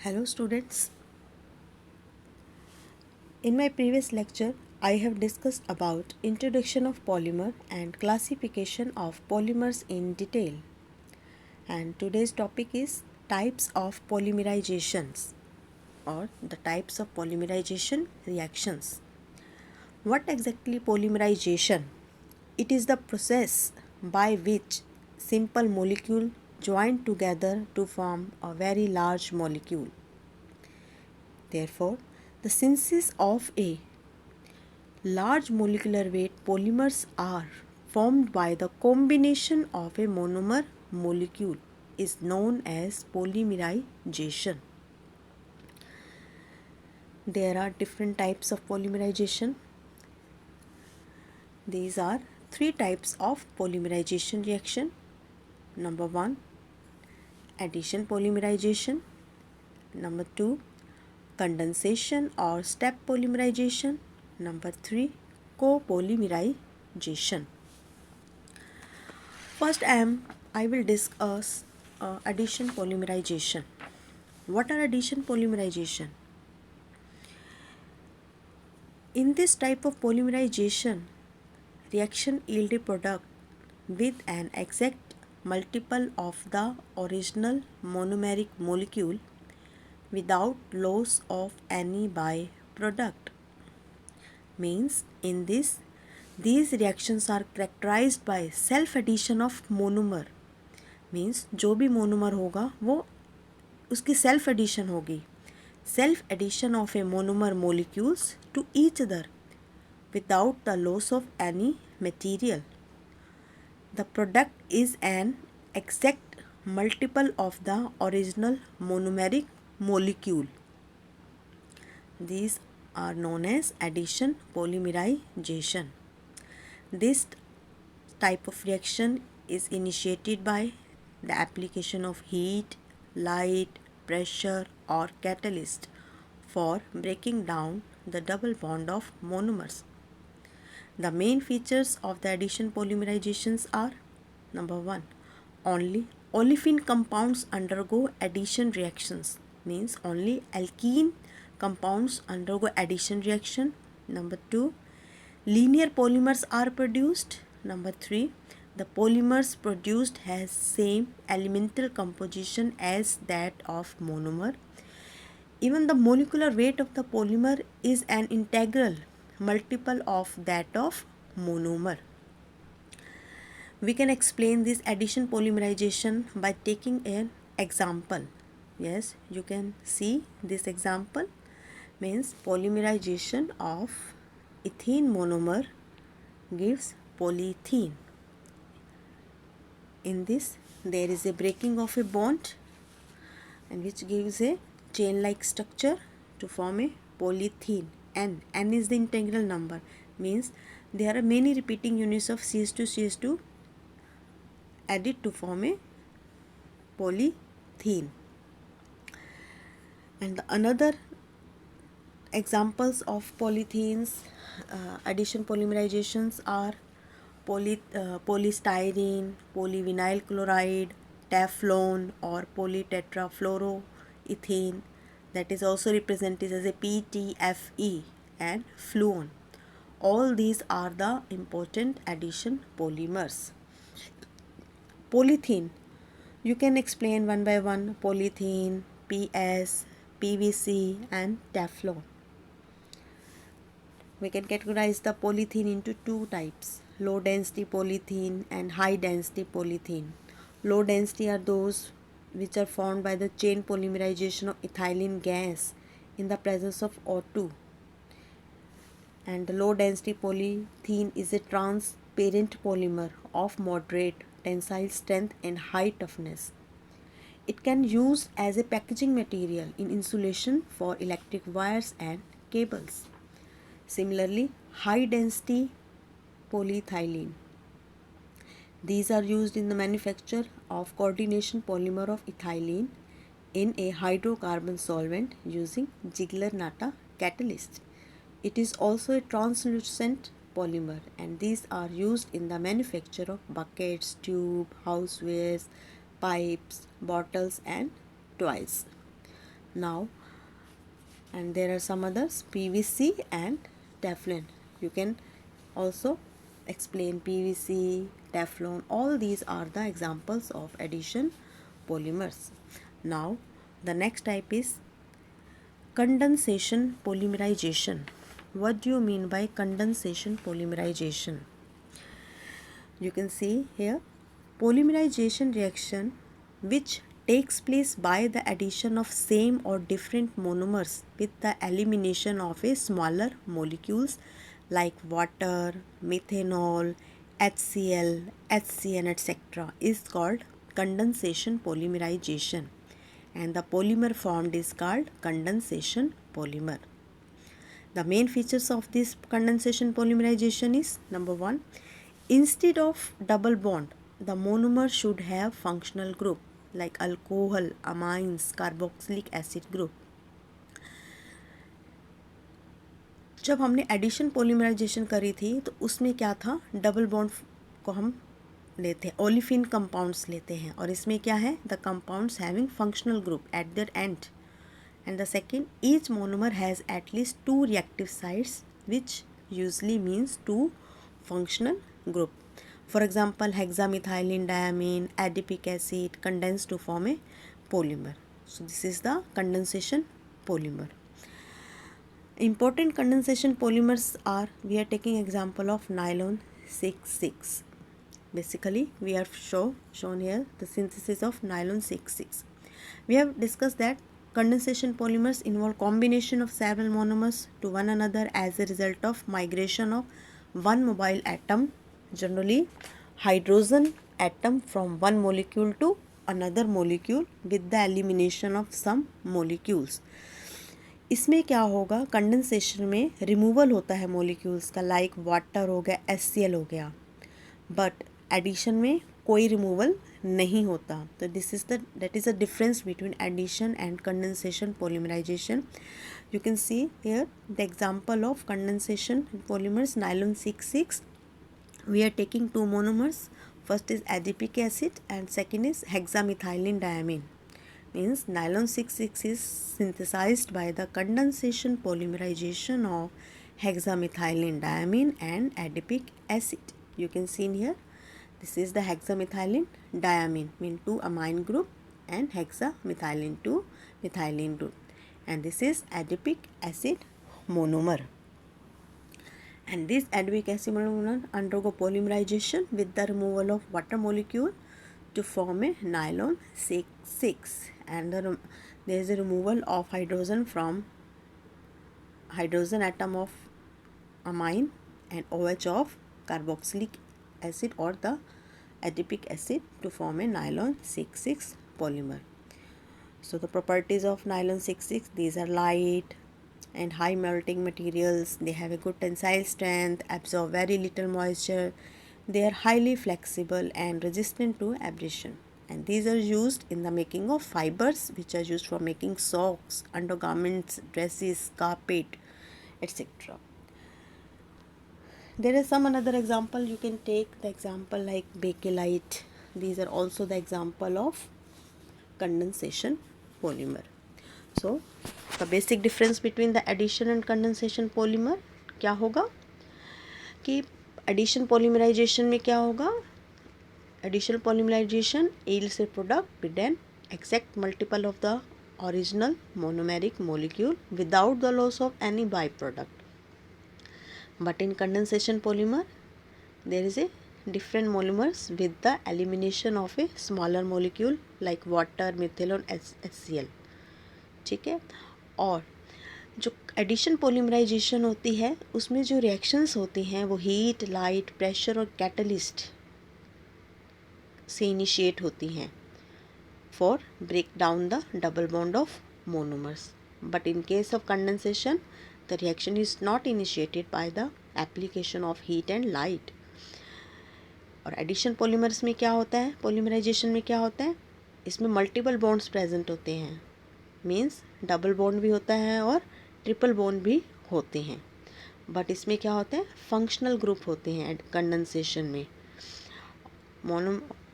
Hello students. In my previous lecture, I have discussed about introduction of polymer and classification of polymers in detail. And today's topic is types of polymerizations or the types of polymerization reactions. What exactly polymerization? It is the process by which simple molecule join together to form a very large molecule. Therefore, the synthesis of a large molecular weight polymers are formed by the combination of a monomer molecule is known as polymerization. There are different types of polymerization. These are three types of polymerization reaction. Number 1, addition polymerization. Number 2, condensation or step polymerization. Number 3, copolymerization. First I will discuss addition polymerization. What are addition polymerization? In this type of polymerization, reaction yield a product with an exact multiple of the original monomeric molecule without loss of any byproduct. Means in this, these reactions are characterized by self addition of monomer. Means जो भी monomer होगा वो उसकी self addition होगी. Self addition of a monomer molecules to each other without the loss of any material. The product is an exact multiple of the original monomeric molecule. These are known as addition polymerization. This type of reaction is initiated by the application of heat, light, pressure or catalyst for breaking down the double bond of monomers. The main features of the addition polymerizations are: number 1, only olefin compounds undergo addition reactions, means only alkene compounds undergo addition reaction. Number 2, linear polymers are produced. Number 3, the polymers produced has same elemental composition as that of monomer. Even the molecular weight of the polymer is an integral multiple of that of monomer. We can explain this addition polymerization by taking an example. Yes, you can see this example. Means polymerization of ethene monomer gives polyethene. In this, there is a breaking of a bond and which gives a chain like structure to form a polyethene. N is the integral number, means there are many repeating units of CH2 added to form a polyethene. And another examples of polythenes addition polymerizations are polystyrene, polyvinyl chloride, Teflon or polytetrafluoroethane, that is also represented as a PTFE, and fluon. All these are the important addition polymers. Polythene, you can explain one by one: polythene, PS, PVC and Teflon. We can categorize the polythene into two types: low density polythene and high density polythene. Low density are those which are formed by the chain polymerization of ethylene gas in the presence of O2. And the low density polythene is a transparent polymer of moderate tensile strength and high toughness. It can use as a packaging material in insulation for electric wires and cables. Similarly, high density polyethylene. These are used in the manufacture of coordination polymer of ethylene in a hydrocarbon solvent using Ziegler-Natta catalyst. It is also a translucent polymer, and these are used in the manufacture of buckets, tube, housewares, pipes, bottles and toys. Now, and there are some others, PVC and Teflon. You can also explain PVC, Teflon, all these are the examples of addition polymers. Now, the next type is condensation polymerization. What do you mean by condensation polymerization? You can see here, polymerization reaction which takes place by the addition of same or different monomers with the elimination of a smaller molecules like water, methanol, HCl, HCN, etc. is called condensation polymerization, and the polymer formed is called condensation polymer. The main features of this condensation polymerization is, number one, instead of double bond, the monomer should have functional group like alcohol, amines, carboxylic acid group. जब हमने addition polymerisation करी थी तो उसमें क्या था, double bond को हम लेते हैं, ओलिफिन कंपाउंड्स लेते हैं, और इसमें क्या है, the compounds having functional group at there and. And the second, each monomer has at least 2 reactive sites, which usually means 2 functional group. For example, hexamethylene diamine, adipic acid condense to form a polymer. So this is the condensation polymer. Important condensation polymers are, we are taking example of nylon 6,6. Basically, we have shown here the synthesis of nylon 6,6. We have discussed that condensation polymers involve combination of several monomers to one another as a result of migration of one mobile atom, generally hydrogen atom, from one molecule to another molecule with the elimination of some molecules. इसमें क्या होगा, condensation में removal होता है molecules का, like water हो गया, HCl हो गया, बट एडिशन में कोई रिमूवल नहीं होता. तो that is the difference between addition and condensation polymerization. You can see here the example of condensation polymers, nylon 6,6. We are taking 2 monomers. First is adipic acid and second is hexamethylene diamine. Means nylon 6,6 is synthesized by the condensation polymerization of hexamethylene diamine and adipic acid. You can see in here, this is the hexamethylene diamine, mean 2 amine group, and hexamethylene 2 methylene group, and this is adipic acid monomer. And this adipic acid monomer undergo polymerization with the removal of water molecule to form a nylon 6,6, and there is a removal of hydrogen from hydrogen atom of amine and OH of carboxylic acid or the adipic acid to form a nylon 6,6 polymer. So the properties of nylon 6,6, these are light and high melting materials, they have a good tensile strength, absorb very little moisture, they are highly flexible and resistant to abrasion, and these are used in the making of fibers which are used for making socks, undergarments, dresses, carpet, etc. There is some another example. You can take the example like bakelite. These are also the example of condensation polymer. So the basic difference between the addition and condensation polymer क्या होगा कि addition polymerization में क्या होगा, additional polymerization yields a product with an exact multiple of the original monomeric molecule without the loss of any byproduct. But in condensation polymer, there is a different monomers with the elimination of a smaller molecule like water, methanol, HCl. ठीक है. और जो addition polymerisation होती है उसमें जो reactions होती हैं वो हीट, लाइट, प्रेशर और कैटलिस्ट से इनिशिएट होती हैं for break down the double bond of monomers. But in case of condensation the reaction is not initiated by the application of heat and light. और addition polymers में क्या होता है, polymerisation में क्या होता है, इसमें मल्टीपल बॉन्ड्स प्रेजेंट होते हैं, मीन्स डबल बॉन्ड भी होता है और ट्रिपल बॉन्ड भी होते हैं. बट इसमें क्या होता है, फंक्शनल ग्रुप होते हैं कंडेंसेशन में.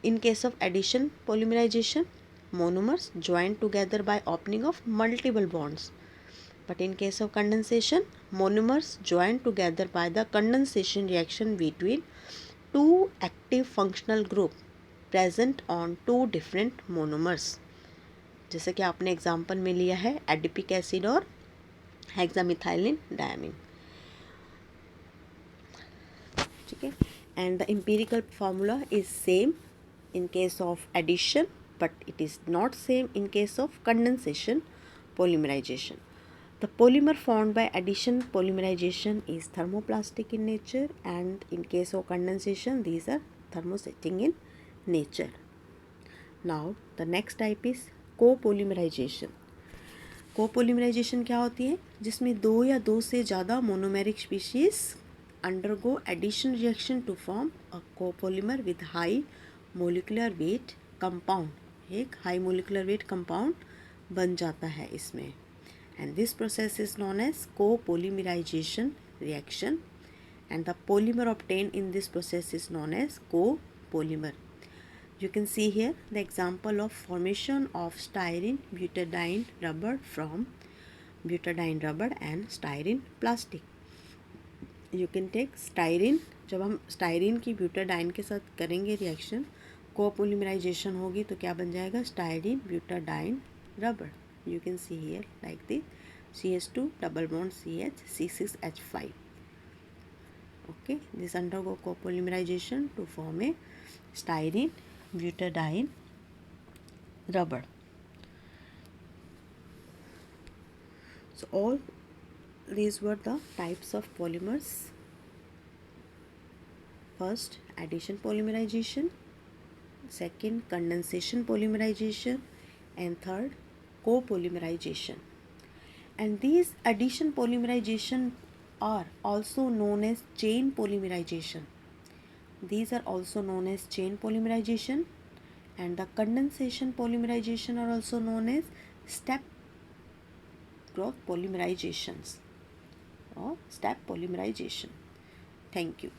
In case of addition polymerization monomers joined together by opening of multiple bonds. But in case of condensation, monomers joined together by the condensation reaction between two active functional group present on two different monomers. जैसे कि आपने example में लिया है adipic acid और hexamethylene diamine. ठीक है. And the empirical formula is same in case of addition, but it is not same in case of condensation polymerization. The polymer formed by addition polymerization is thermoplastic in nature, and in case of condensation these are thermosetting in nature. Now the next type is copolymerization. कोपोलिमराइजेशन क्या होती है? जिसमें दो या दो से ज़्यादा monomeric species undergo addition reaction to form a copolymer with high molecular weight compound. एक high molecular weight compound बन जाता है इसमें, and this process is known as copolymerization reaction, and the polymer obtained in this process is known as copolymer. You can see here the example of formation of styrene butadiene rubber from butadiene rubber and styrene plastic. You can take styrene, जब हम styrene की butadiene के साथ करेंगे reaction, कोपोलिमराइजेशन होगी तो क्या बन जाएगा? Styrene butadiene rubber. You can see here like the CH2 double bond CH C6H5. Okay, this undergo copolymerization to form a styrene butadiene rubber. So all these were the types of polymers. First, addition polymerization, second, condensation polymerization, and third, copolymerization. And these addition polymerization are also known as chain polymerization. These are also known as chain polymerization, and the condensation polymerization are also known as step growth polymerizations or step polymerization. Thank you.